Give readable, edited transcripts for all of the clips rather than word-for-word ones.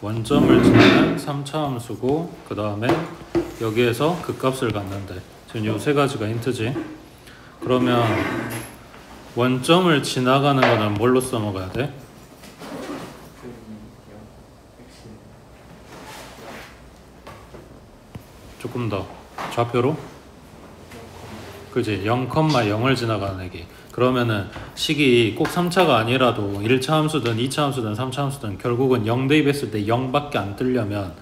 원점을 지나는 3차 함수고 그 다음에 여기에서 그 값을 갖는데 지금 요 세 가지가 힌트지. 그러면 원점을 지나가는 거는 뭘로 써먹어야 돼? 조금 더 좌표로? 그지? 0,0을 지나가는 애기. 그러면은 식이 꼭 3차가 아니라도 1차 함수든 2차 함수든 3차 함수든 결국은 0 대입했을 때 0밖에 안 뜨려면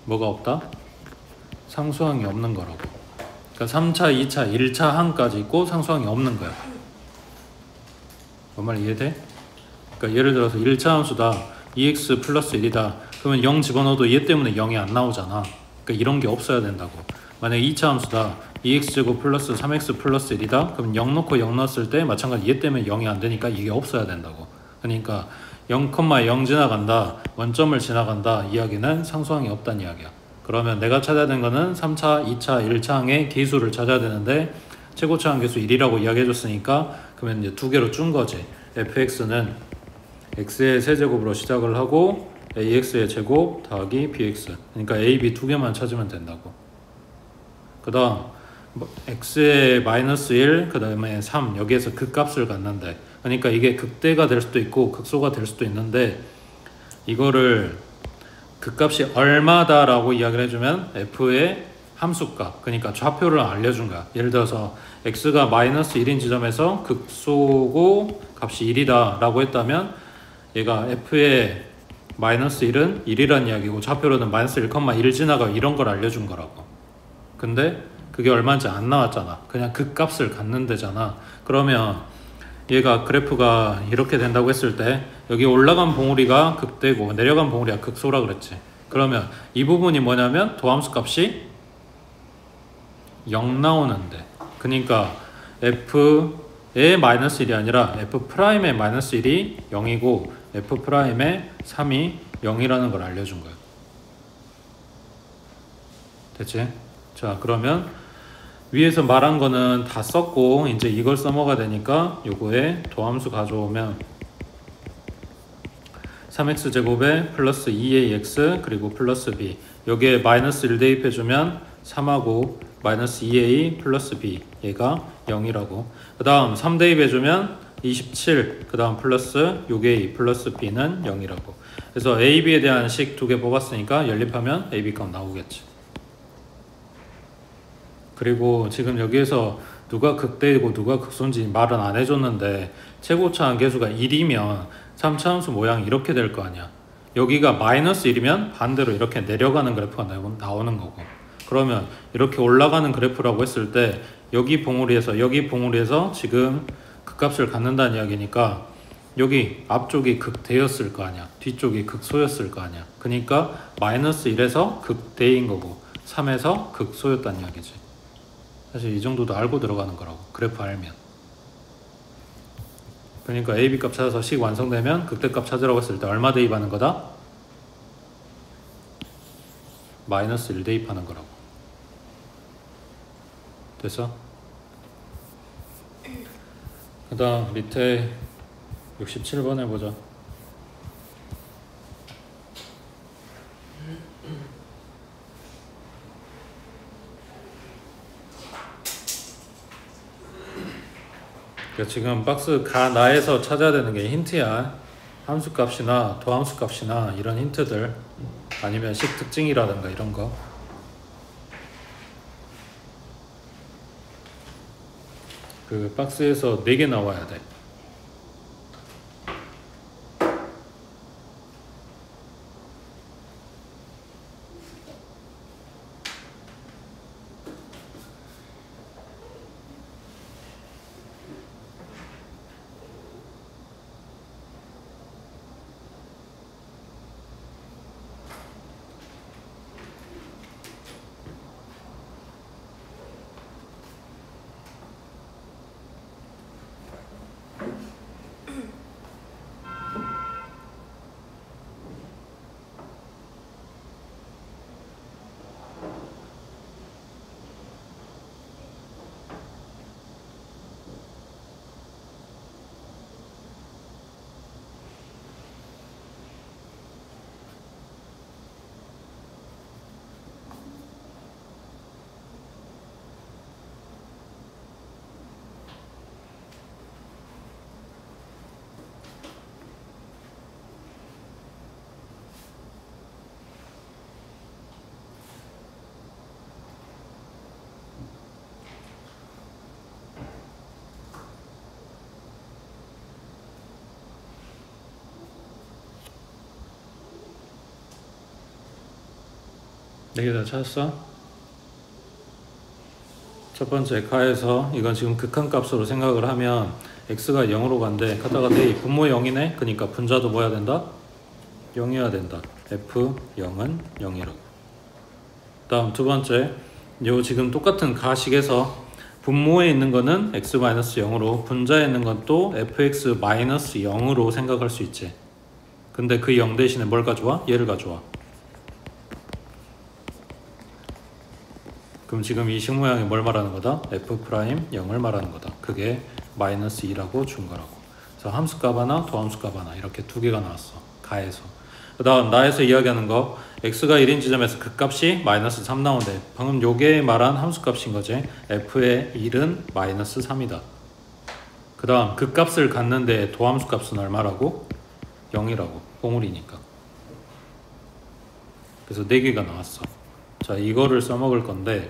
뭐가 없다? 상수항이 없는 거라고. 그러니까 3차, 2차, 1차 항까지 있고 상수항이 없는 거야. 뭔 말 이해돼? 그러니까 예를 들어서 1차 함수다 2x 플러스 1이다 그러면 0 집어넣어도 얘 때문에 0이 안 나오잖아. 그러니까 이런 게 없어야 된다고. 만약에 2차 함수다 2x제곱 플러스 3x 플러스 1이다 그럼 0 넣고 0 넣었을 때 마찬가지 얘 때문에 0이 안 되니까 이게 없어야 된다고. 그러니까 0,0 지나간다 원점을 지나간다 이야기는 상수항이 없다는 이야기야. 그러면 내가 찾아야 되는 거는 3차, 2차, 1차 항의 계수를 찾아야 되는데 최고차 항계수 1이라고 이야기해 줬으니까 그러면 이제 두 개로 준 거지. fx는 x의 세제곱으로 시작을 하고 ax의 제곱 더하기 bx. 그러니까 a, b 두 개만 찾으면 된다고. 그 다음 x의 마이너스 1, 그 다음에 3 여기에서 그 값을 갖는데 그러니까 이게 극대가 될 수도 있고 극소가 될 수도 있는데 이거를 그 값이 얼마다 라고 이야기를 해주면 f의 함수값 그러니까 좌표를 알려준 거야. 예를 들어서 x가 마이너스 1인 지점에서 극소고 값이 1이다 라고 했다면 얘가 f의 마이너스 1은 1이란 이야기고 좌표로는 마이너스 1,1 지나가 이런 걸 알려준 거라고. 근데 그게 얼마인지 안 나왔잖아. 그냥 그 값을 갖는 데잖아. 그러면 얘가 그래프가 이렇게 된다고 했을 때 여기 올라간 봉우리가 극대고 내려간 봉우리가 극소라 그랬지. 그러면 이 부분이 뭐냐면 도함수 값이 0 나오는데 그러니까 f의 마이너스 1이 아니라 f'의 마이너스 1이 0이고 f'의 3이 0이라는 걸 알려준 거예요. 됐지? 자 그러면 위에서 말한 거는 다 썼고 이제 이걸 써먹어야 되니까 요거에 도함수 가져오면 3x제곱에 플러스 2ax 그리고 플러스 b 여기에 마이너스 1 대입해주면 3하고 마이너스 2a 플러스 b 얘가 0이라고. 그 다음 3 대입해주면 27 그 다음 플러스 6a 플러스 b는 0이라고. 그래서 a, b에 대한 식 두 개 뽑았으니까 연립하면 a, b 값 나오겠지. 그리고 지금 여기에서 누가 극대이고 누가 극소인지 말은 안 해줬는데 최고차 항계수가 1이면 3차 함수 모양이 이렇게 될 거 아니야. 여기가 마이너스 1이면 반대로 이렇게 내려가는 그래프가 나오는 거고 그러면 이렇게 올라가는 그래프라고 했을 때 여기 봉우리에서 지금 극값을 갖는다는 이야기니까 여기 앞쪽이 극대였을 거 아니야. 뒤쪽이 극소였을 거 아니야. 그러니까 마이너스 1에서 극대인 거고 3에서 극소였다는 이야기지. 사실 이 정도도 알고 들어가는 거라고. 그래프 알면. 그러니까 a, b 값 찾아서 식 완성되면 극대값 찾으라고 했을 때 얼마 대입하는 거다? 마이너스 1 대입하는 거라고. 됐어? 그 다음 밑에 67번 해보자. 그러니까 지금 박스 가나에서 찾아야 되는 게 힌트야. 함수값이나 도함수값이나 이런 힌트들 아니면 식 특징이라든가 이런 거. 그 박스에서 4개 나와야 돼. 네 개 다 찾았어? 첫 번째 가에서 이건 지금 극한값으로 생각을 하면 x가 0으로 간대. 가다가 내 분모 0이네? 그러니까 분자도 뭐 해야 된다? 0이어야 된다. f0은 0이라고. 다음 두 번째, 요 지금 똑같은 가식에서 분모에 있는 거는 x-0으로 분자에 있는 건 또 fx-0으로 생각할 수 있지. 근데 그 0 대신에 뭘 가져와? 얘를 가져와. 그럼 지금 이 식모양이 뭘 말하는 거다? f'0을 말하는 거다. 그게 -2라고 준 거라고. 그래서 함수값 하나, 도함수값 하나 이렇게 두 개가 나왔어. 가에서. 그 다음 나에서 이야기하는 거 x가 1인 지점에서 그 값이 -3 나온대. 방금 요게 말한 함수값인 거지. f의 1은 -3이다. 그 다음 그 값을 갖는데 도함수 값은 얼마라고? 0이라고. 봉우리니까. 그래서 4개가 나왔어. 자, 이거를 써먹을 건데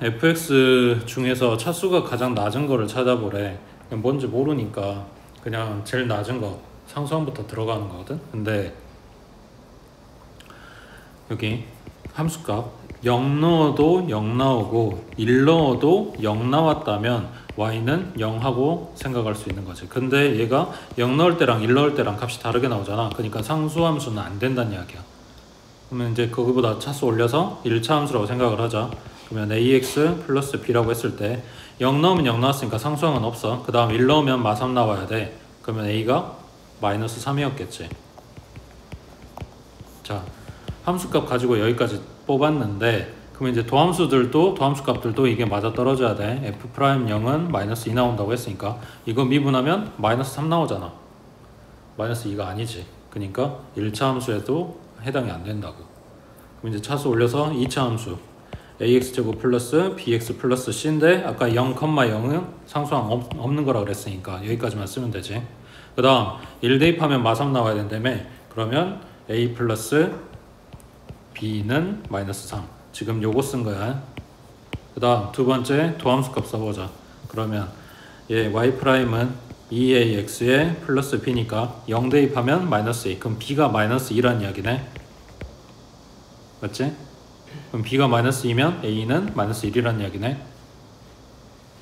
fx 중에서 차수가 가장 낮은 거를 찾아보래. 뭔지 모르니까 그냥 제일 낮은 거 상수함부터 들어가는 거거든. 근데 여기 함수값 0 넣어도 0 나오고 1 넣어도 0 나왔다면 y는 0하고 생각할 수 있는 거지. 근데 얘가 0 넣을 때랑 1 넣을 때랑 값이 다르게 나오잖아. 그러니까 상수함수는 안 된다는 이야기야. 그러면 이제 거기보다 차수 올려서 1차 함수라고 생각을 하자. 그러면 ax 플러스 b라고 했을 때 0 넣으면 0 나왔으니까 상수함은 없어. 그 다음 1 넣으면 -3 나와야 돼. 그러면 a가 -3이었겠지. 자, 함수값 가지고 여기까지 뽑았는데 그러면 이제 도함수들도 도함수값들도 이게 맞아 떨어져야 돼. f'0은 -2 나온다고 했으니까 이거 미분하면 -3 나오잖아. -2가 아니지. 그러니까 1차 함수에도 해당이 안 된다고. 그럼 이제 차수 올려서 2차 함수 ax제곱 플러스 bx 플러스 c인데 아까 0,0은 상수항 없는 거라 그랬으니까 여기까지만 쓰면 되지. 그 다음 1 대입하면 -3 나와야 된다며. 그러면 a 플러스 b는 -3. 지금 요거 쓴 거야. 그 다음 두 번째 도함수 값 써보자. 그러면 얘 y'은 2ax에 플러스 b니까 0 대입하면 -a. 그럼 b가 -2란 이야기네. 맞지? 그럼 b가 -2면 a는 -1이란 이야기네.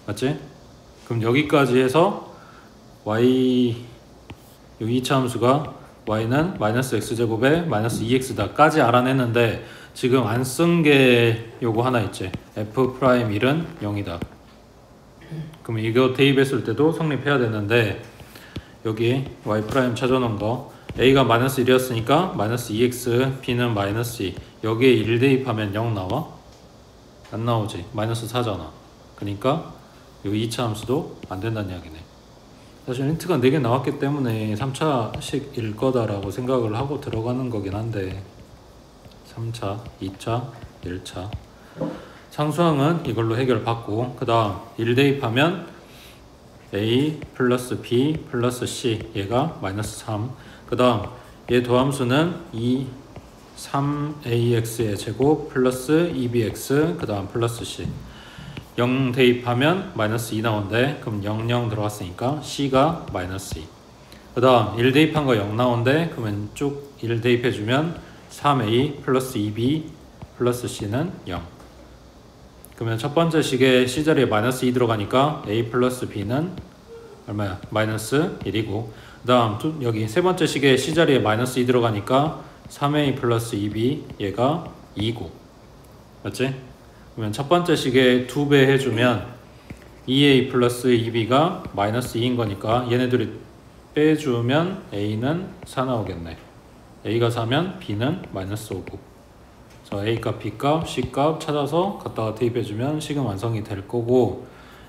맞지? 그럼 여기까지 해서 y 요 2차 함수가 y는 -x제곱에 -2x다 까지 알아냈는데 지금 안 쓴 게 요거 하나 있지. f'1은 0이다. 그럼 이거 대입했을 때도 성립해야 되는데 여기 y' 찾아놓은 거 a가 -1이었으니까 -2x, b는 -2. 여기에 1 대입하면 0 나와? 안 나오지. -4잖아. 그러니까 요 2차 함수도 안 된다는 이야기네. 사실 힌트가 4개 나왔기 때문에 3차식일 거다라고 생각을 하고 들어가는 거긴 한데 3차, 2차, 1차 상수항은 이걸로 해결받고 그 다음 1 대입하면 a 플러스 b 플러스 c 얘가 -3. 그 다음 얘 도함수는 3ax의 제곱 플러스 2bx 그 다음 플러스 c 0 대입하면 -2 나온대. 그럼 0, 0 들어갔으니까 c가 -2. 그 다음 1 대입한 거 0 나온대. 그러면 쭉 1 대입해주면 3a 플러스 2b 플러스 c는 0. 그러면 첫 번째 식에 c자리에 -2 들어가니까 a 플러스 b는 얼마야? -1이고 그 다음 여기 세 번째 식에 c자리에 -2 들어가니까 3a 플러스 2b 얘가 2고 맞지? 그러면 첫 번째 식에 2배 해주면 2a 플러스 2b가 -2인 거니까 얘네들이 빼주면 a는 4 나오겠네. a가 4면 b는 -5고 그래서 a 값, b 값, c 값 찾아서 갖다가 대입해주면 식은 완성이 될 거고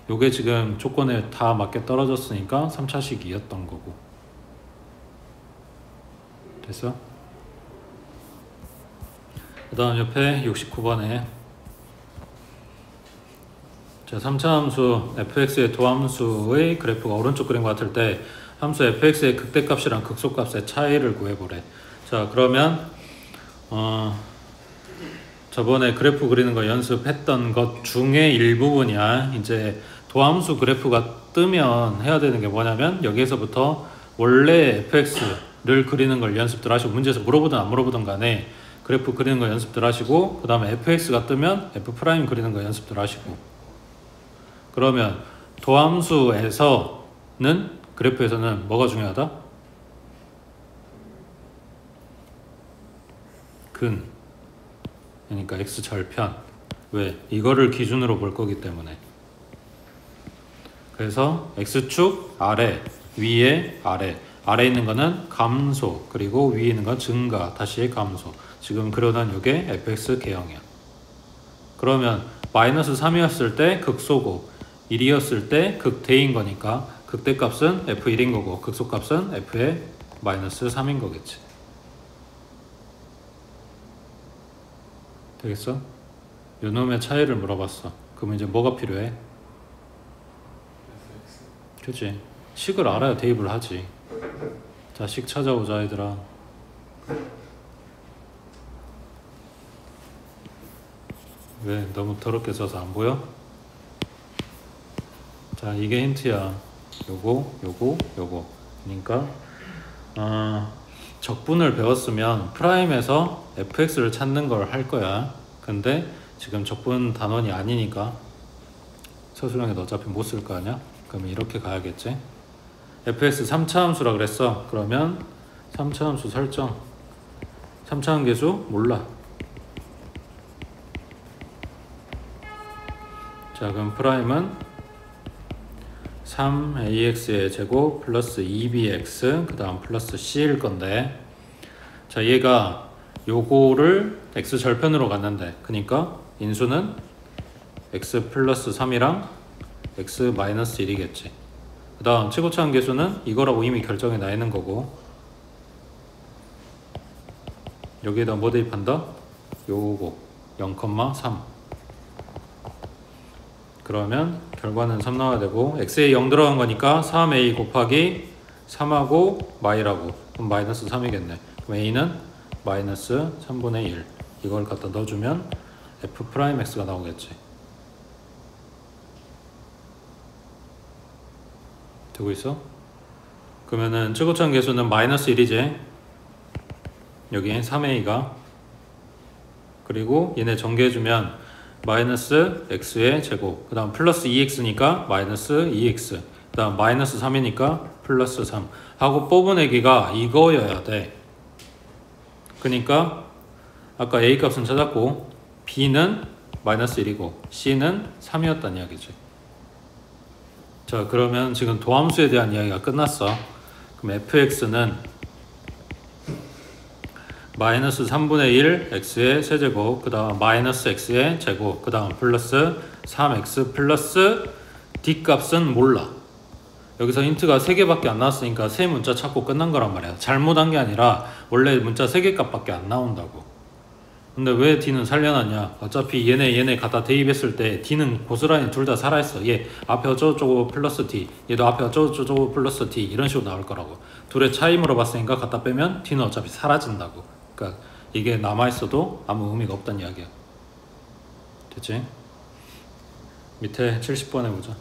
요게 지금 조건에 다 맞게 떨어졌으니까 3차식이었던 거고 됐어? 그 다음 옆에 69번에 자, 3차 함수 fx의 도함수의 그래프가 오른쪽 그림 같을 때 함수 fx의 극대값이랑 극소값의 차이를 구해보래. 자, 그러면 저번에 그래프 그리는 거 연습했던 것 중에 일부분이야. 이제 도함수 그래프가 뜨면 해야 되는 게 뭐냐면 여기에서부터 원래 fx를 그리는 걸 연습들 하시고 문제에서 물어보든 안 물어보든 간에 그래프 그리는 거 연습들 하시고 그 다음에 fx가 뜨면 f 프라임 그리는 거 연습들 하시고 그러면 도함수에서는 그래프에서는 뭐가 중요하다? 근 그러니까 x절편 왜? 이거를 기준으로 볼 거기 때문에 그래서 x축 아래 위에 아래 있는 거는 감소 그리고 위에 있는 건 증가 다시 감소 지금 그려놓은 요게 fx 개형이야 그러면 마이너스 3이었을 때 극소고 1이었을 때 극대인 거니까 극대값은 f1인 거고 극소값은 f의 마이너스 3인 거겠지 되겠어? 요놈의 차이를 물어봤어 그러면 이제 뭐가 필요해? 그치 식을 알아야 대입을 하지 자 식 찾아오자 얘들아 왜 너무 더럽게 써서 안 보여? 자 이게 힌트야 요거 그러니까 적분을 배웠으면 프라임에서 fx를 찾는 걸 할 거야 근데 지금 적분 단원이 아니니까 서술형에도 어차피 못 쓸 거 아니야? 그러면 이렇게 가야겠지 fx 3차 함수라 그랬어 그러면 3차 함수 설정 3차 함계수 몰라 자 그럼 프라임은 3ax의 제곱 플러스 2bx 그 다음 플러스 c일 건데 자 얘가 요거를 x 절편으로 갔는데 그니까 인수는 x 플러스 3이랑 x 마이너스 1이겠지 그 다음 최고차 함계수는 이거라고 이미 결정해 놔 있는 거고 여기에다 뭐 대입한다? 요거 0,3 그러면 결과는 3 나와야 되고 x에 0 들어간 거니까 3a 곱하기 3하고 마이라고 그럼 마이너스 3이겠네 그럼 a는 마이너스 3분의 1 이걸 갖다 넣어주면 f 프라임 x가 나오겠지 되고 있어? 그러면은 최고차 함계수는 마이너스 1이지 여기 3a가 그리고 얘네 전개해주면 마이너스 x의 제곱 그 다음 플러스 2x니까 마이너스 2x 그 다음 마이너스 3이니까 플러스 3 하고 뽑아내기가 이거여야 돼 그러니까 아까 a 값은 찾았고 b는 마이너스 1이고 c는 3이었다는 이야기지 자 그러면 지금 도함수에 대한 이야기가 끝났어 그럼 fx는 마이너스 3분의 1 x의 세제곱 그 다음 마이너스 x의 제곱 그 다음 플러스 3x 플러스 d값은 몰라 여기서 힌트가 3개밖에 안 나왔으니까 세 문자 찾고 끝난 거란 말이야 잘못한 게 아니라 원래 문자 3개 값밖에 안 나온다고 근데 왜 d는 살려놨냐 어차피 얘네 갖다 대입했을 때 d는 고스란히 둘 다 살아있어 얘 앞에 어쩌고저쩌고 플러스 d 얘도 앞에 어쩌고저쩌고 플러스 d 이런 식으로 나올 거라고 둘의 차이 물어봤으니까 갖다 빼면 d는 어차피 사라진다고 그러니까 이게 남아있어도 아무 의미가 없다는 이야기야 됐지? 밑에 70번 해보자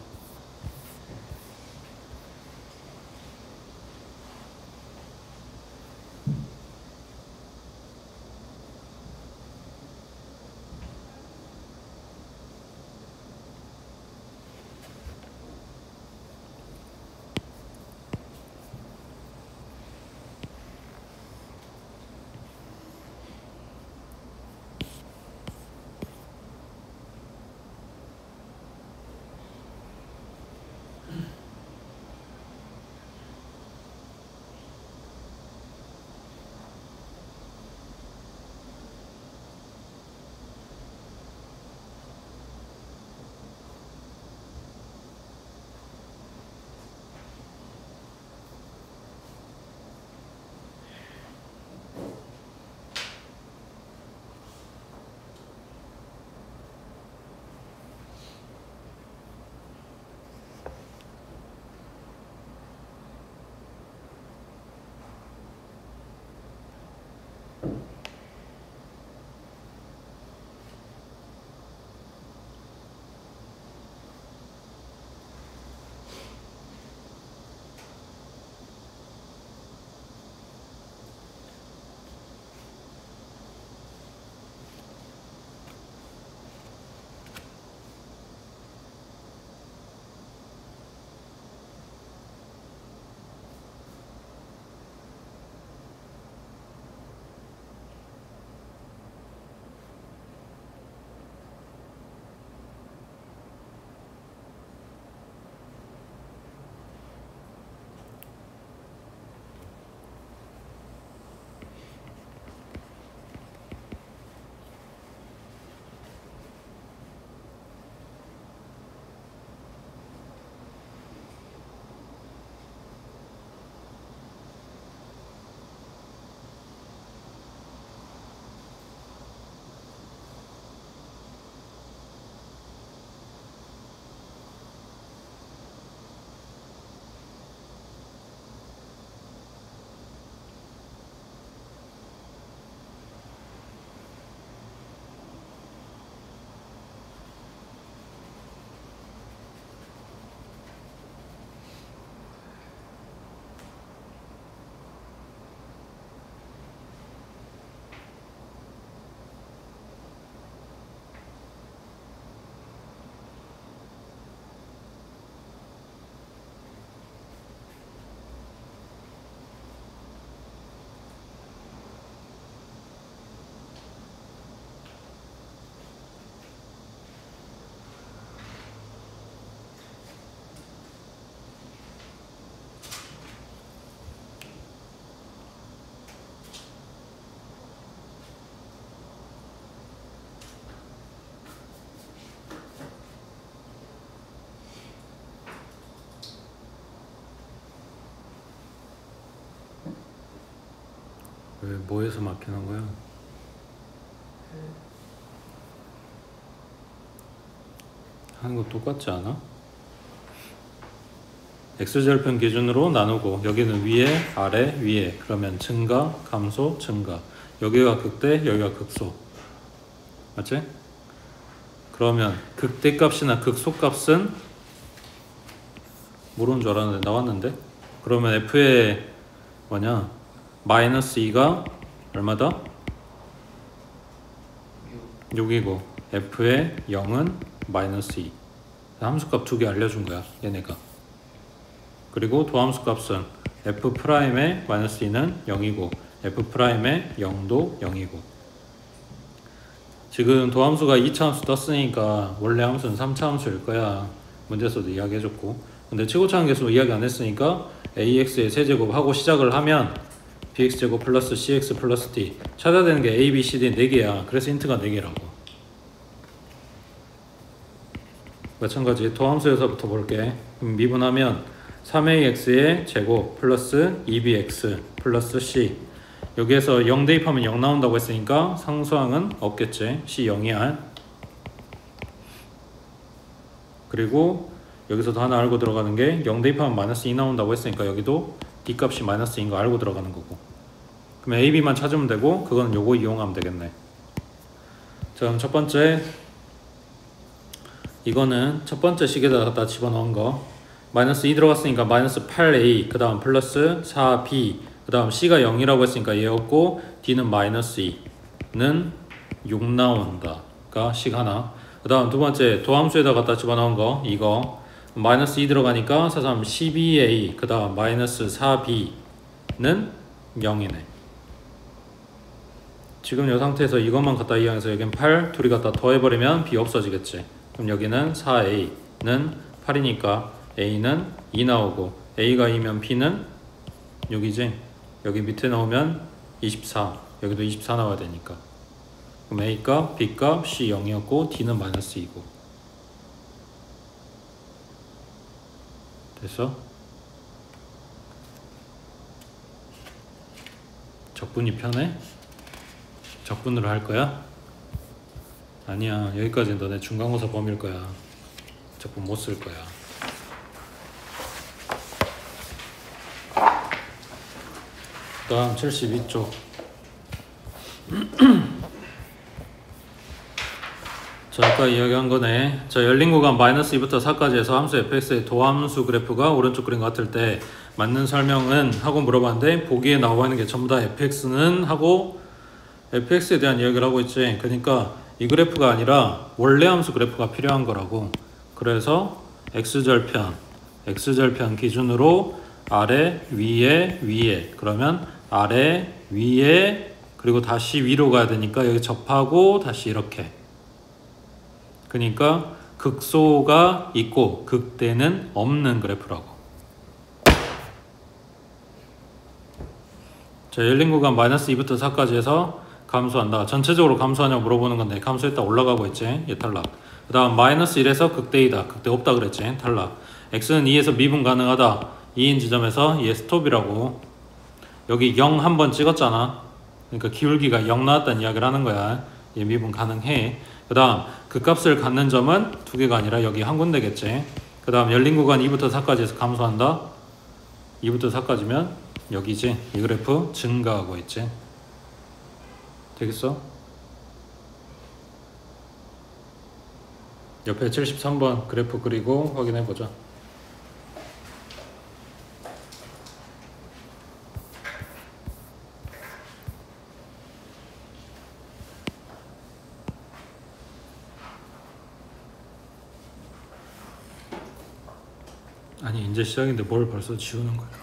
왜 뭐에서 막히는 거야? 하는 거 똑같지 않아? x절편 기준으로 나누고 여기는 위에, 아래, 위에 그러면 증가, 감소, 증가 여기가 극대, 여기가 극소 맞지? 그러면 극대값이나 극소값은 모르는 줄 알았는데 나왔는데 그러면 f의 뭐냐 마이너스 2가 얼마다? 6이고 f의 0은 마이너스 2 함수값 두 개 알려준 거야 얘네가 그리고 도함수 값은 f'의 마이너스 2는 0이고 f'의 0도 0이고 지금 도함수가 2차 함수 떴으니까 원래 함수는 3차 함수일 거야 문제에서도 이야기해줬고 근데 최고차 한계수 이야기 안 했으니까 ax의 세제곱 하고 시작을 하면 bx제곱 플러스 cx 플러스 d 찾아야 되는 게 a, b, c, d 4개야 그래서 힌트가 4개라고 마찬가지 도함수에서부터 볼게 그럼 미분하면 3ax의 제곱 플러스 2bx 플러스 c 여기에서 0 대입하면 0 나온다고 했으니까 상수항은 없겠지 c 0이야 그리고 여기서도 하나 알고 들어가는 게 0 대입하면 마이너스 2 나온다고 했으니까 여기도 d값이 마이너스 2인 거 알고 들어가는 거고 그럼 a, b만 찾으면 되고 그건 요거 이용하면 되겠네 자 그럼 첫 번째 이거는 첫 번째 식에다 갖다 집어넣은 거 마이너스 2 들어갔으니까 마이너스 8a 그 다음 플러스 4b 그 다음 c가 0이라고 했으니까 얘 없고 d는 마이너스 2는 6 나온다가 식 하나 그 다음 두 번째 도함수에다 갖다 집어넣은 거 이거 마이너스 2 들어가니까 4, 3, 12a 그 다음 마이너스 4b는 0이네 지금 이 상태에서 이것만 갖다 이용해서 여긴 8 둘이 갖다 더해버리면 b 없어지겠지 그럼 여기는 4a는 8이니까 a는 2 나오고 a가 2면 b는 6이지 여기 밑에 넣으면 24 여기도 24 나와야 되니까 그럼 a값, b값, c 0이었고 d는 마이너스 2고 됐어? 적분이 편해? 적분으로 할 거야? 아니야 여기까지는 너네 중간고사 범위일 거야 적분 못 쓸 거야 그 다음 72쪽 자 아까 이야기한 거네 자 열린 구간 마이너스 2부터 4까지 해서 함수 fx의 도함수 그래프가 오른쪽 그림 같을 때 맞는 설명은 하고 물어봤는데 보기에 나와 있는 게 전부 다 fx는 하고 fx에 대한 이야기를 하고 있지 그러니까 이 그래프가 아니라 원래 함수 그래프가 필요한 거라고 그래서 x절편 기준으로 아래 위에 위에 그러면 아래 위에 그리고 다시 위로 가야 되니까 여기 접하고 다시 이렇게 그러니까 극소가 있고 극대는 없는 그래프라고 자 열린 구간 마이너스 2부터 4까지 해서 감소한다 전체적으로 감소하냐고 물어보는 건데 감소했다 올라가고 있지 얘 탈락 그 다음 마이너스 1에서 극대이다 극대 없다 그랬지 탈락 x는 2에서 미분 가능하다 2인 지점에서 얘 스톱이라고 여기 0 한번 찍었잖아 그러니까 기울기가 0 나왔다는 이야기를 하는 거야 얘 미분 가능해 그 다음 그 값을 갖는 점은 두 개가 아니라 여기 한 군데겠지 그 다음 열린 구간 2부터 4까지 해서 감소한다 2부터 4까지면 여기지 이 그래프 증가하고 있지 되겠어? 옆에 73번 그래프 그리고 확인해보자 아니 이제 시작인데 뭘 벌써 지우는 거야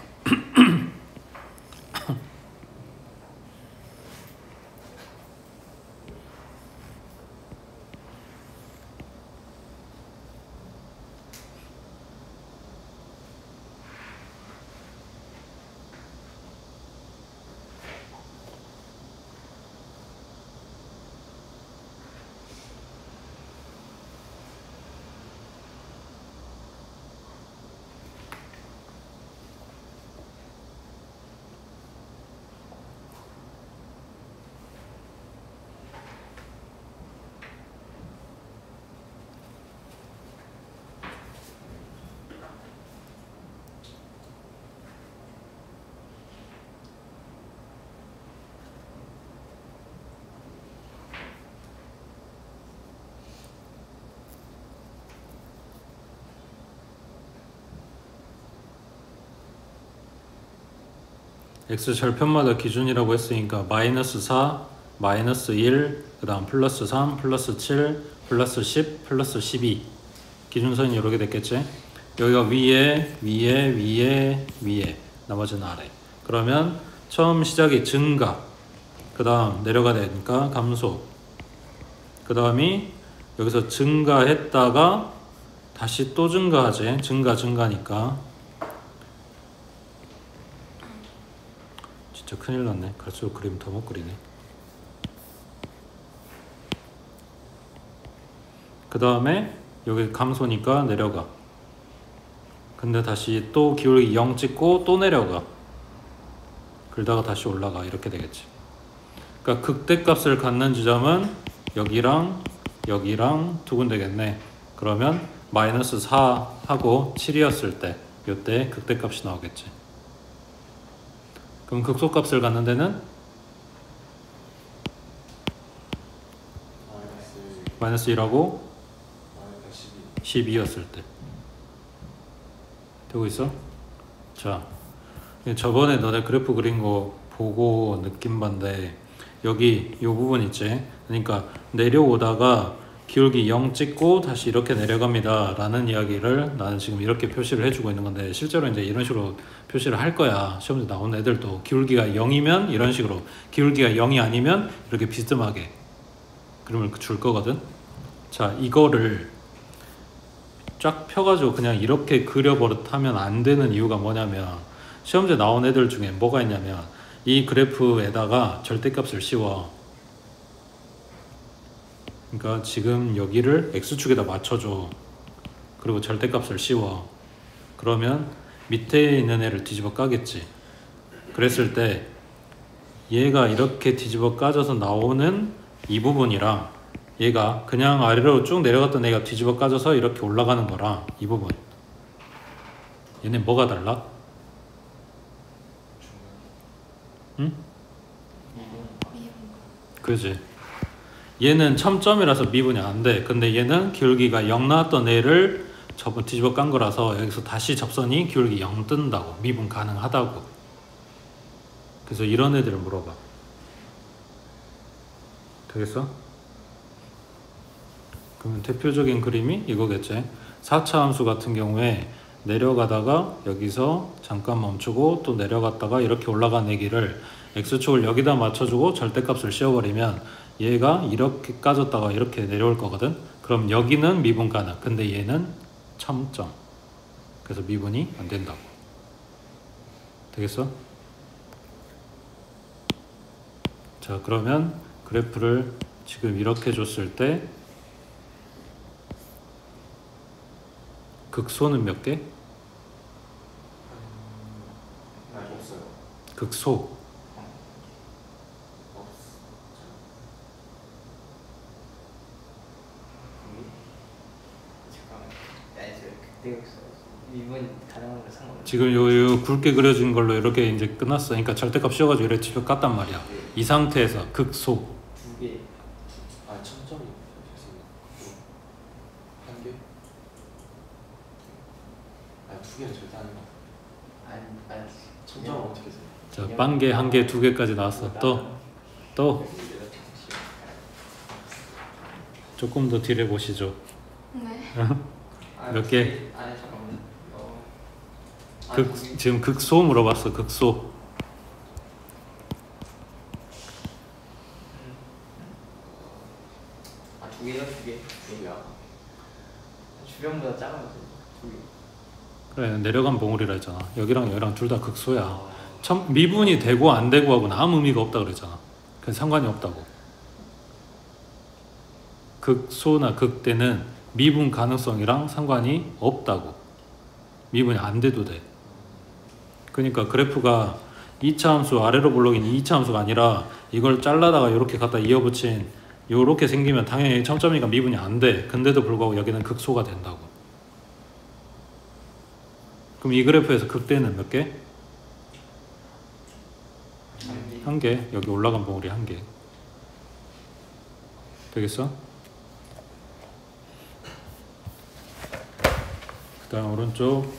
x 절편마다 기준이라고 했으니까 마이너스 4, 마이너스 1, 그 다음 플러스 3, 플러스 7, 플러스 10, 플러스 12 기준선이 이렇게 됐겠지? 여기가 위에 나머지는 아래. 그러면 처음 시작이 증가, 그 다음 내려가 되니까 감소, 그 다음이 여기서 증가했다가 다시 또 증가하지. 증가니까 진짜 큰일 났네. 갈수록 그림 더 못 그리네. 그 다음에 여기 감소니까 내려가. 근데 다시 또 기울기 0 찍고 또 내려가. 그러다가 다시 올라가. 이렇게 되겠지. 그러니까 극대값을 갖는 지점은 여기랑 두 군데겠네. 그러면 마이너스 4하고 7이었을 때 이때 극대값이 나오겠지. 그럼 극소값을 갖는 데는 마이너스 1하고 12였을 때 되고 있어? 자, 저번에 너네 그래프 그린 거 보고 느낀 바인데 여기 이 부분 있지? 그러니까 내려오다가 기울기 0 찍고 다시 이렇게 내려갑니다 라는 이야기를 나는 지금 이렇게 표시를 해주고 있는 건데 실제로 이제 이런 식으로 표시를 할 거야. 시험에 나온 애들도 기울기가 0이면 이런 식으로, 기울기가 0이 아니면 이렇게 비스듬하게 그림을 줄 거거든. 자, 이거를 쫙 펴가지고 그냥 이렇게 그려버릇하면 안 되는 이유가 뭐냐면 시험제 나온 애들 중에 뭐가 있냐면 이 그래프에다가 절대값을 씌워. 그러니까 지금 여기를 x축에다 맞춰줘. 그리고 절대값을 씌워. 그러면 밑에 있는 애를 뒤집어 까겠지. 그랬을 때 얘가 이렇게 뒤집어 까져서 나오는 이 부분이랑 얘가 그냥 아래로 쭉 내려갔던 애가 뒤집어 까져서 이렇게 올라가는 거랑 이 부분, 얘네 뭐가 달라? 응? 그지? 얘는 첨점이라서 미분이 안 돼. 근데 얘는 기울기가 0 나왔던 애를 뒤집어 깐 거라서 여기서 다시 접선이 기울기 0 뜬다고. 미분 가능하다고. 그래서 이런 애들을 물어봐. 되겠어? 그러면 대표적인 그림이 이거겠지. 4차 함수 같은 경우에 내려가다가 여기서 잠깐 멈추고 또 내려갔다가 이렇게 올라간 얘기를 x축을 여기다 맞춰주고 절대값을 씌워버리면 얘가 이렇게 까졌다가 이렇게 내려올 거거든. 그럼 여기는 미분 가능. 근데 얘는 첨점. 그래서 미분이 안 된다고. 되겠어? 자, 그러면 그래프를 지금 이렇게 줬을 때 극소는 몇 개? 없어요. 극소. 미분 가능한 거 상관없어요. 지금 요 굵게 그려진 걸로 이렇게 이제 끝났어. 그러니까 절대값 씌워가지고 이렇게 집에 깠단 말이야. 네. 이 상태에서 극소. 두 개. 아, 천점이 한 개? 아, 두 개는 절대 아닌 것 같아. 아니, 천점은 어떻게 해서? 자, 빵개, 한 개, 두 개까지 나왔어. 또 조금 더 뒤를 보시죠. 네. 몇 개? 아니, 잠깐만. 지금 극소 물어봤어. 극소. 두 개요? 두 개. 주변보다 작은 거죠. 두 개. 그래, 내려간 봉우리라 했잖아. 여기랑 둘 다 극소야. 미분이 되고 안 되고 하고는 아무 의미가 없다 그랬잖아. 그건 상관이 없다고. 극소나 극대는 미분 가능성이랑 상관이 없다고. 미분이 안 돼도 돼. 그러니까 그래프가 2차 함수 아래로 볼록인 2차 함수가 아니라 이걸 잘라다가 이렇게 갖다 이어붙인 이렇게 생기면 당연히 첨점이가 미분이 안 돼. 근데도 불구하고 여기는 극소가 된다고. 그럼 이 그래프에서 극대는 몇 개? 한 개. 여기 올라간 봉우리 한 개. 되겠어? 그 다음 오른쪽.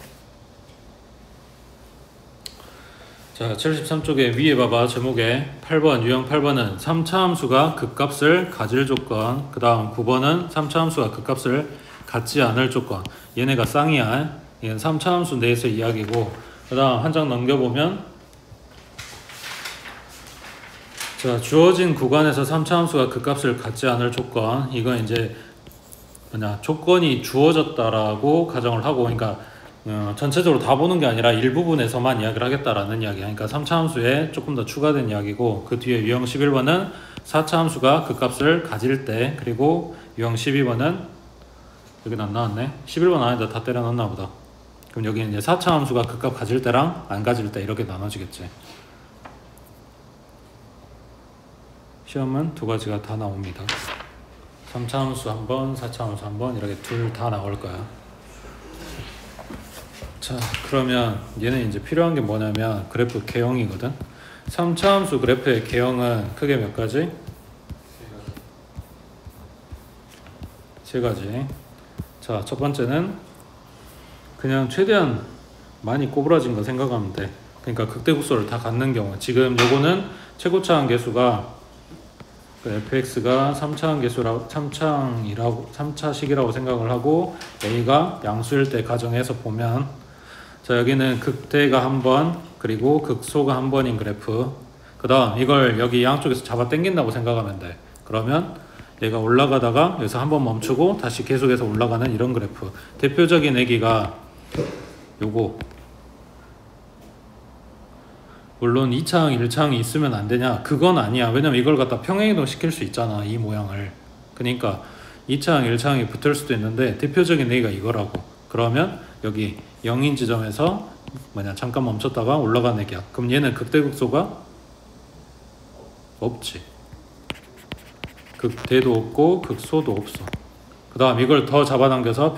자, 자, 73쪽에 위에 봐봐. 제목에 8번 유형 8번은 3차 함수가 극값을 가질 조건, 그 다음 9번은 3차 함수가 극값을 갖지 않을 조건. 얘네가 쌍이야. 얘는 3차 함수 내에서 이야기고, 그 다음 한 장 넘겨보면 자, 주어진 구간에서 3차 함수가 극값을 갖지 않을 조건. 이건 이제 조건이 주어졌다라고 가정을 하고, 그러니까 전체적으로 다 보는 게 아니라 일부분에서만 이야기를 하겠다라는 이야기야. 그러니까 3차 함수에 조금 더 추가된 이야기고, 그 뒤에 유형 11번은 4차 함수가 극값을 가질 때, 그리고 유형 12번은 여기는 안 나왔네. 11번 안에다 다 때려 넣었나 보다. 그럼 여기는 이제 4차 함수가 극값 가질 때랑 안 가질 때 이렇게 나눠지겠지. 시험은 두 가지가 다 나옵니다. 3차 함수 한 번, 4차 함수 한 번, 이렇게 둘 다 나올 거야. 자, 그러면 얘는 이제 필요한 게 뭐냐면 그래프 개형이거든. 3차 함수 그래프의 개형은 크게 몇 가지? 세 가지. 자, 첫 번째는 그냥 최대한 많이 꼬부라진 거 생각하면 돼. 그러니까 극대극소를 다 갖는 경우. 지금 요거는 최고차 한계수가 fx가 3차 한계수라고 3차식이라고 생각을 하고 a가 양수일 때 가정해서 보면, 자, 여기는 극대가 한 번, 그리고 극소가 한 번인 그래프. 그 다음 이걸 여기 양쪽에서 잡아 당긴다고 생각하면 돼. 그러면 얘가 올라가다가 여기서 한 번 멈추고 다시 계속해서 올라가는 이런 그래프. 대표적인 애기가 요거. 물론 2차항, 1차항이 있으면 안 되냐? 그건 아니야. 왜냐면 이걸 갖다 평행이동 시킬 수 있잖아, 이 모양을. 그러니까 2차항, 1차항이 붙을 수도 있는데 대표적인 얘기가 이거라고. 그러면 여기 0인 지점에서 잠깐 멈췄다가 올라간 애기야. 그럼 얘는 극대극소가 없지. 극대도 없고 극소도 없어. 그 다음 이걸 더 잡아당겨서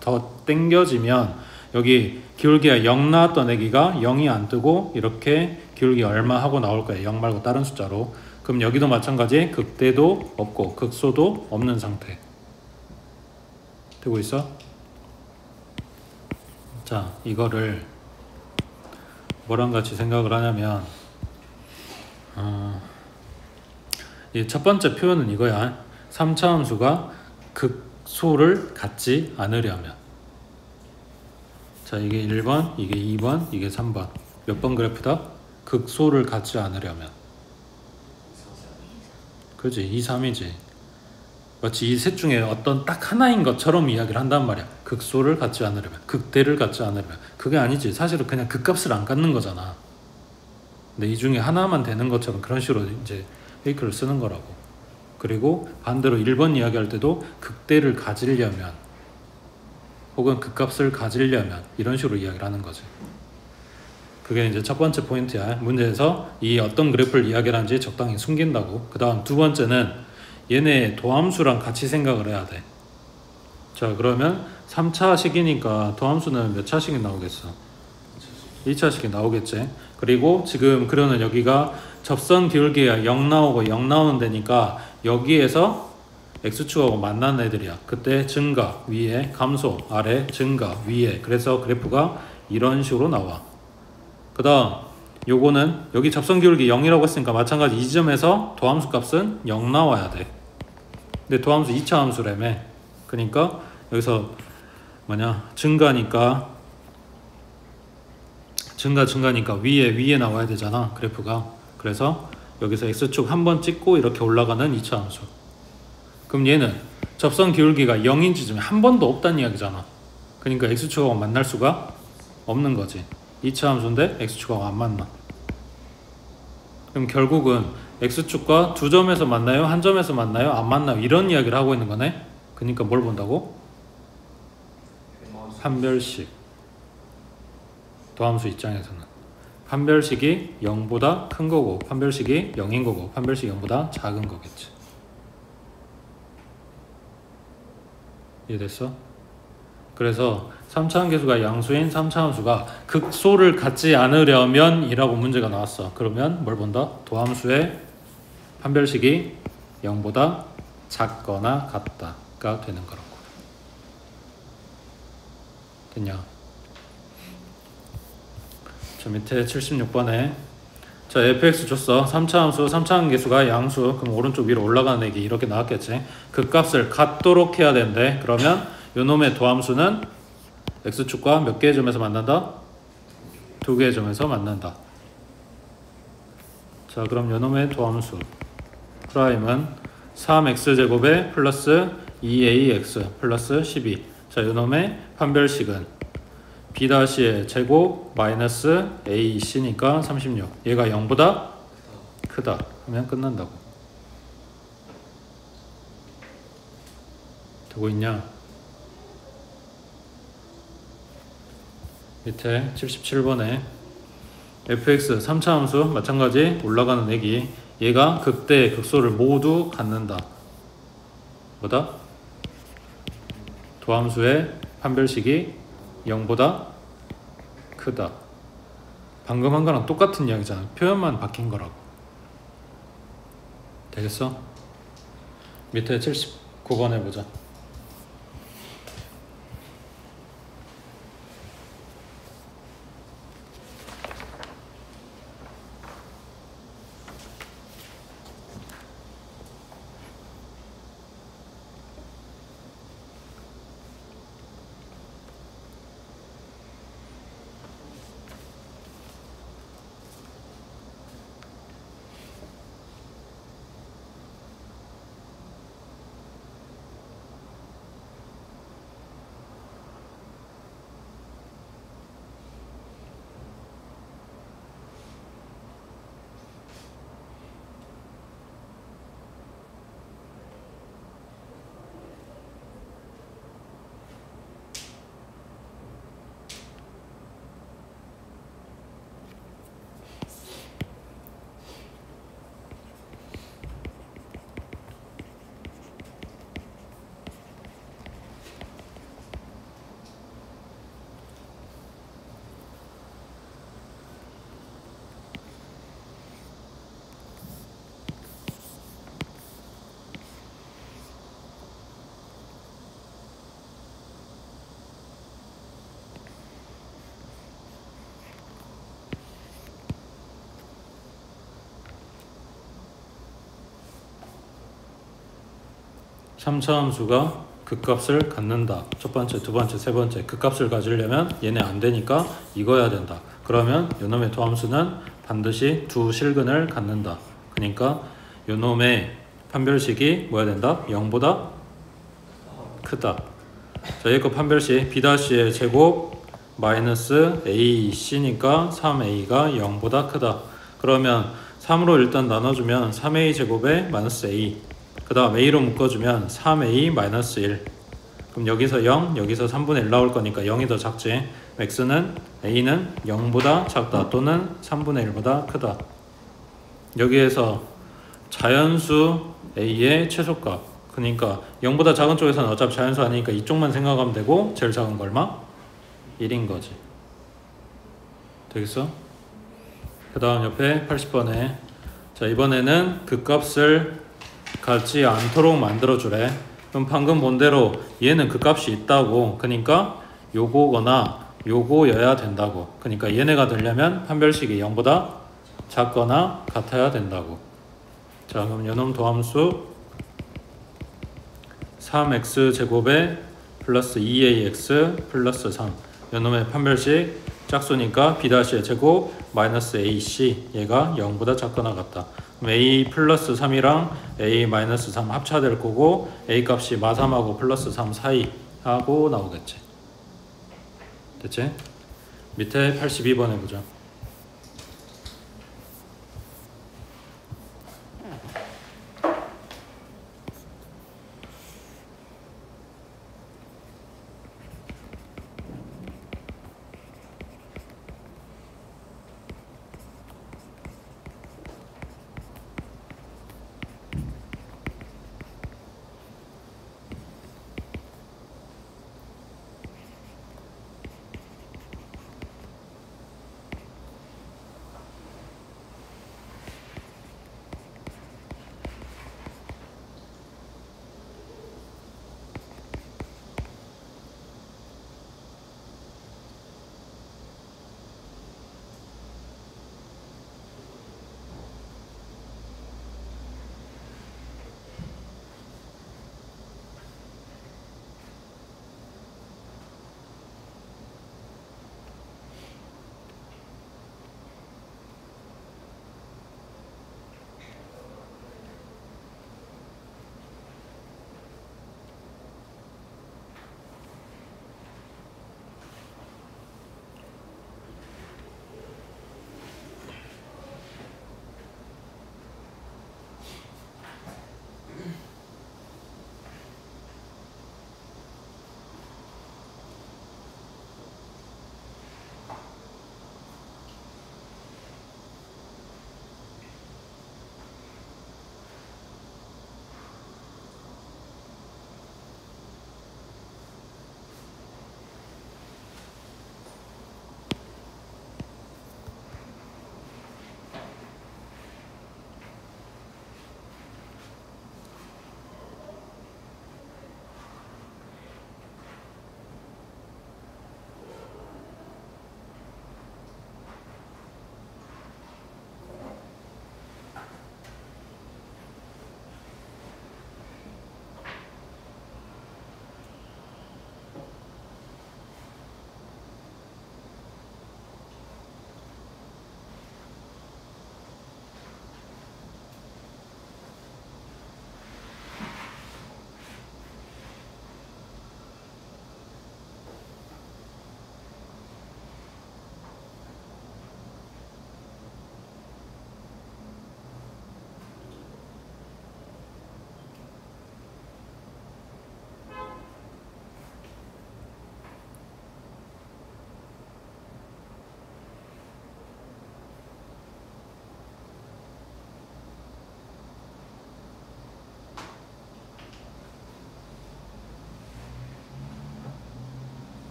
더 당겨지면 여기 기울기가 0 나왔던 애기가 0이 안 뜨고 이렇게 기울기 얼마 하고 나올 거예요. 0 말고 다른 숫자로. 그럼 여기도 마찬가지 극대도 없고 극소도 없는 상태. 되고 있어? 자, 이거를 뭐랑 같이 생각을 하냐면 이 첫 번째 표현은 이거야. 3차 함수가 극소를 갖지 않으려면. 자, 이게 1번, 이게 2번, 이게 3번. 몇 번 그래프다? 극소를 갖지 않으려면. 그지? 2, 3이지. 마치 이 셋 중에 어떤 딱 하나인 것처럼 이야기를 한단 말이야. 극소를 갖지 않으려면, 극대를 갖지 않으려면. 그게 아니지. 사실은 그냥 극값을 안 갖는 거잖아. 근데 이 중에 하나만 되는 것처럼 그런 식으로 이제 페이크를 쓰는 거라고. 그리고 반대로 1번 이야기할 때도 극대를 가지려면 혹은 극값을 가지려면 이런 식으로 이야기를 하는 거지. 그게 이제 첫 번째 포인트야. 문제에서 이 어떤 그래프를 이야기를 하는지 적당히 숨긴다고. 그 다음 두 번째는 얘네 도함수랑 같이 생각을 해야 돼. 자, 그러면 3차식이니까 도함수는 몇 차식이 나오겠어? 2차식이 나오겠지. 그리고 지금 그러는 여기가 접선 기울기가 0 나오고 0 나오는 데니까 여기에서 x축하고 만나는 애들이야. 그때 증가 위에, 감소 아래, 증가 위에. 그래서 그래프가 이런 식으로 나와. 그 다음 요거는 여기 접선 기울기 0이라고 했으니까 마찬가지 이 지점에서 도함수 값은 0 나와야 돼. 근데 도함수 2차 함수라며. 그러니까 여기서 증가니까 위에 나와야 되잖아, 그래프가. 그래서 여기서 x축 한 번 찍고 이렇게 올라가는 2차 함수. 그럼 얘는 접선 기울기가 0인 지점에 한 번도 없다는 이야기잖아. 그러니까 x축하고 만날 수가 없는 거지. 2차 함수인데 x축하고 안 만나. 그럼 결국은 x축과 두 점에서 만나요? 한 점에서 만나요? 안 만나요? 이런 이야기를 하고 있는 거네. 그러니까 뭘 본다고? 판별식. 도함수 입장에서는 판별식이 0보다 큰 거고 판별식이 0인 거고 판별식이 0보다 작은 거겠지. 이해됐어? 그래서 3차 함계수가 양수인 3차 함수가 극소를 갖지 않으려면 이라고 문제가 나왔어. 그러면 뭘 본다? 도함수의 판별식이 0보다 작거나 같다가 되는 거라고. 됐냐? 저 밑에 76번에 자 fx 줬어. 3차 함수 3차 계수가 양수. 그럼 오른쪽 위로 올라가는 얘기 이렇게 나왔겠지. 그 값을 같도록 해야 되는데 그러면 요놈의 도함수는 x축과 몇 개의 점에서 만난다? 2개의 점에서 만난다. 자 그럼 요놈의 도함수 프라임은 3x제곱에 플러스 2ax 플러스 12. 자 요놈의 판별식은 b'의 제곱 마이너스 ac니까 36. 얘가 0보다 크다 하면 끝난다고. 되고 있냐? 밑에 77번에 fx 3차 함수 마찬가지 올라가는 얘기. 얘가 극대 극소를 모두 갖는다. 뭐다? 도함수의 판별식이 0보다 크다. 방금 한 거랑 똑같은 이야기잖아. 표현만 바뀐 거라고. 되겠어? 밑에 79번 해보자. 삼차 함수가 극값을 갖는다. 첫 번째, 두 번째, 세 번째 극값을 가지려면 얘네 안 되니까 이거야 된다. 그러면 요놈의 도함수는 반드시 두 실근을 갖는다. 그러니까 요놈의 판별식이 뭐야 된다? 0보다 크다. 자, 얘 거 판별식 b'의 제곱 마이너스 ac니까 3a가 0보다 크다. 그러면 3으로 일단 나눠주면 3a 제곱에 마이너스 a, 그 다음 a로 묶어주면 3a 마이너스 1. 그럼 여기서 0, 여기서 3분의 1 나올 거니까 0이 더 작지. x는 a는 0보다 작다 또는 3분의 1보다 크다. 여기에서 자연수 a의 최소값, 그러니까 0보다 작은 쪽에서는 어차피 자연수 아니니까 이쪽만 생각하면 되고 제일 작은 거 얼마? 1인 거지. 되겠어? 그 다음 옆에 80번에 자 이번에는 그 값을 갖지 않도록 만들어주래. 그럼 방금 본 대로 얘는 그 값이 있다고. 그러니까 요거거나 요거여야 된다고. 그러니까 얘네가 되려면 판별식이 0보다 작거나 같아야 된다고. 자 그럼 요놈 도함수 3x제곱에 플러스 2ax 플러스 3. 요놈의 판별식 짝수니까 b'의 제곱 마이너스 ac, 얘가 0보다 작거나 같다. 그럼 a 플러스 3이랑 a 마이너스 3 합쳐될 거고 a 값이 마3하고 플러스 3 사이 하고 나오겠지. 됐지? 밑에 82번 해보자.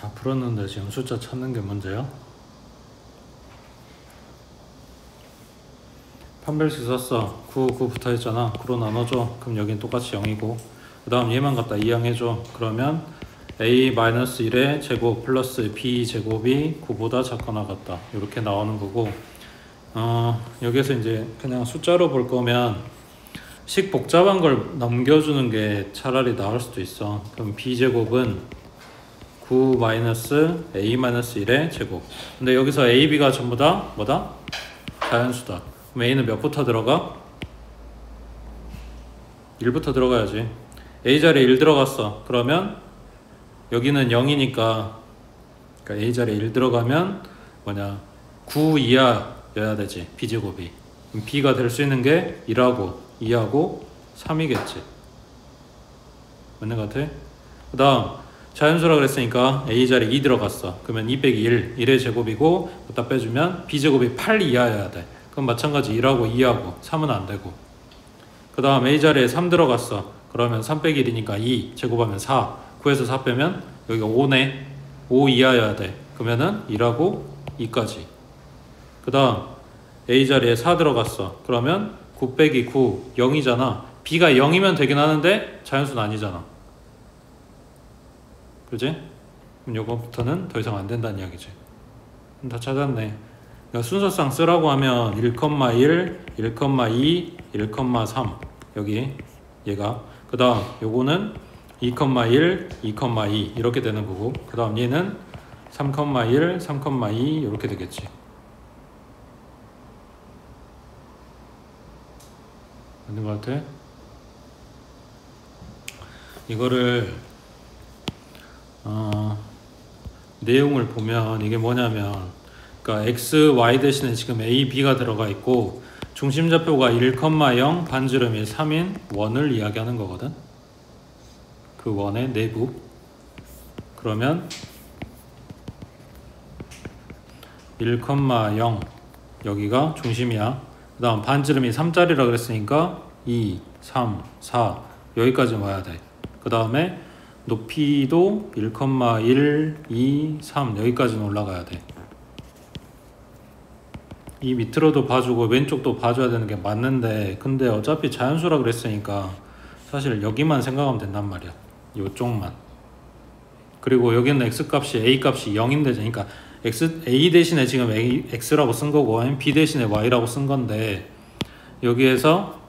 다 풀었는데 지금 숫자 찾는 게 문제야? 판별식 썼어. 9 붙어있잖아. 9로 나눠줘. 그럼 여긴 똑같이 0이고 그 다음 얘만 갖다 이항해줘. 그러면 a-1의 제곱 플러스 b 제곱이 9보다 작거나 같다. 이렇게 나오는 거고 여기서 이제 그냥 숫자로 볼 거면 식 복잡한 걸 넘겨주는 게 차라리 나을 수도 있어. 그럼 b 제곱은 9 마이너스 a-1의 제곱. 근데 여기서 a, b가 전부 다 뭐다? 자연수다. 그럼 a는 몇부터 들어가? 1부터 들어가야지. a 자리에 1 들어갔어. 그러면 여기는 0이니까 그러니까 a 자리에 1 들어가면 뭐냐 9 이하여야 되지. b제곱이. 그럼 b가 될 수 있는 게 1하고 2하고 3이겠지. 맞는 것 같아? 그 다음 자연수라 그랬으니까 a 자리에 2 들어갔어. 그러면 2 빼기 1, 1의 제곱이고 갖다 빼주면 b제곱이 8 이하여야 돼. 그럼 마찬가지 1하고 2하고 3은 안 되고 그 다음 a 자리에 3 들어갔어. 그러면 3 빼기 1이니까 2 제곱하면 4 9에서 4 빼면 여기가 5네. 5 이하여야 돼. 그러면은 1하고 2까지. 그 다음 a 자리에 4 들어갔어. 그러면 9 빼기 9 0이잖아. b가 0이면 되긴 하는데 자연수는 아니잖아. 그지? 그럼 요거부터는 더 이상 안 된다는 이야기지. 다 찾았네. 그러니까 순서상 쓰라고 하면 1,1, 1,2, 1,3 여기 얘가 그 다음 요거는 2,1, 2,2 이렇게 되는 거고 그 다음 얘는 3,1, 3,2 이렇게 되겠지. 맞는 것 같아? 이거를 내용을 보면 이게 뭐냐면 그러니까 x, y 대신에 지금 a, b가 들어가 있고 중심좌표가 1,0 반지름이 3인 원을 이야기하는 거거든. 그 원의 내부. 그러면 1,0 여기가 중심이야. 그 다음 반지름이 3짜리라 그랬으니까 2, 3, 4 여기까지 와야 돼. 그 다음에 높이도 1,1, 2, 3 여기까지는 올라가야 돼. 이 밑으로도 봐주고 왼쪽도 봐줘야 되는 게 맞는데 근데 어차피 자연수라 그랬으니까 사실 여기만 생각하면 된단 말이야. 요쪽만. 그리고 여기는 x값이 a값이 0인데 그러니까 a 대신에 지금 x라고 쓴 거고 b 대신에 y라고 쓴 건데 여기에서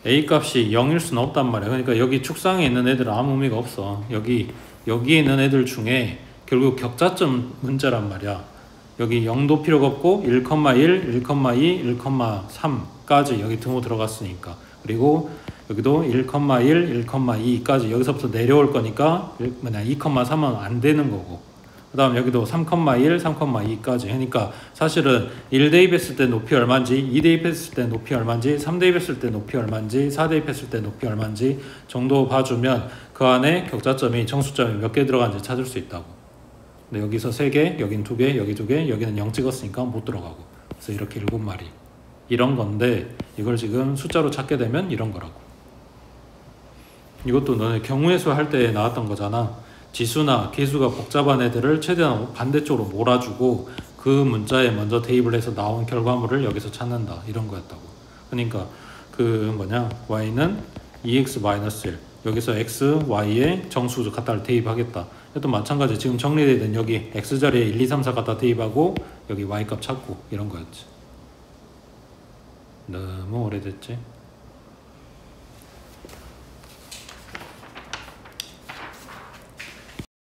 a값이 0일 수는 없단 말이야. 그러니까 여기 축상에 있는 애들은 아무 의미가 없어. 여기에 있는 애들 중에 결국 격자점 문제란 말이야. 여기 0도 필요가 없고 1,1, 1,2, 1,3까지 여기 등호 들어갔으니까. 그리고 여기도 1,1, 1,2까지 여기서부터 내려올 거니까 2,3은 안 되는 거고 그 다음 여기도 3,1, 3,2까지 그러니까 사실은 1 대입했을 때 높이 얼마인지 2 대입했을 때 높이 얼마인지 3 대입했을 때 높이 얼마인지 4 대입했을 때 높이 얼마인지 정도 봐주면 그 안에 격자점이 정수점이 몇 개 들어가는지 찾을 수 있다고. 근데 여기서 3개, 여긴 2개, 여기 2개, 여기는 0 찍었으니까 못 들어가고 그래서 이렇게 7마리 이런 건데 이걸 지금 숫자로 찾게 되면 이런 거라고. 이것도 너네 경우의 수 할 때 나왔던 거잖아. 지수나 계수가 복잡한 애들을 최대한 반대쪽으로 몰아주고 그 문자에 먼저 대입을 해서 나온 결과물을 여기서 찾는다 이런 거였다고. 그러니까 그 y는 2x-1 여기서 x, y에 정수 갖다 대입하겠다. 또 마찬가지 지금 정리되어 있는 여기 x자리에 1, 2, 3, 4 갖다 대입하고 여기 y값 찾고 이런 거였지. 너무 오래됐지?